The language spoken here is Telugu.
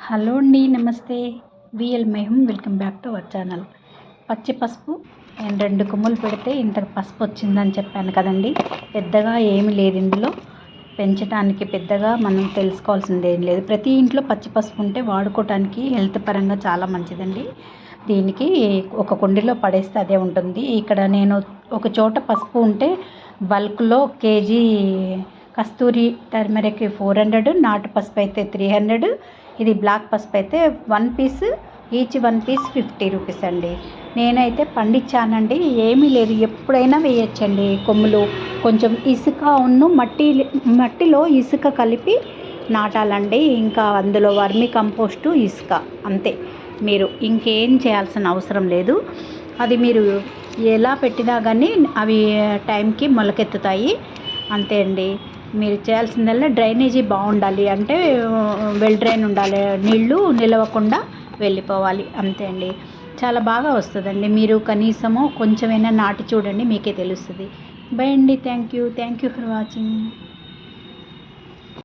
హలో అండి, నమస్తే. విఎల్ మేహం welcome back to our channel. పచ్చి పసుపు నేను 2 కొమ్ములు పెడితే ఇంత పసుపు వచ్చిందని చెప్పాను కదండి. పెద్దగా ఏమి లేదు ఇందులో, పెంచడానికి పెద్దగా మనం తెలుసుకోవాల్సింది ఏం లేదు. ప్రతి ఇంట్లో పచ్చి పసుపు ఉంటే వాడుకోవటానికి హెల్త్ పరంగా చాలా మంచిదండి. దీనికి ఒక కుండీలో పడేస్తే అదే ఉంటుంది. ఇక్కడ నేను ఒక చోట పసుపు ఉంటే బల్క్లో కేజీ కస్తూరి టర్మరిక్ 400, నాటు పసుపు అయితే 300, ఇది బ్లాక్ పసుపు అయితే 1 పీస్, ఈచ్ 1 పీస్ 50 రూపీస్ అండి. నేనైతే పండించానండి, ఏమీ లేదు, ఎప్పుడైనా వేయచ్చండి కొమ్ములు. కొంచెం ఇసుక మట్టిలో ఇసుక కలిపి నాటాలండి. ఇంకా అందులో వర్మి కంపోస్టు, ఇసుక, అంతే. మీరు ఇంకేం చేయాల్సిన అవసరం లేదు. అది మీరు ఎలా పెట్టినా కానీ అవి టైంకి మొలకెత్తుతాయి, అంతే అండి. మీరు చేయాల్సిందల్లా డ్రైనేజీ బాగుండాలి, అంటే వెల్ డ్రైన్ ఉండాలి, నీళ్ళు నిలవకుండా వెళ్ళిపోవాలి, అంతే అండి. చాలా బాగా వస్తుందండి. మీరు కనీసము కొంచెమైనా నాటి చూడండి, మీకే తెలుస్తుంది. బై అండి. Thank you for watching.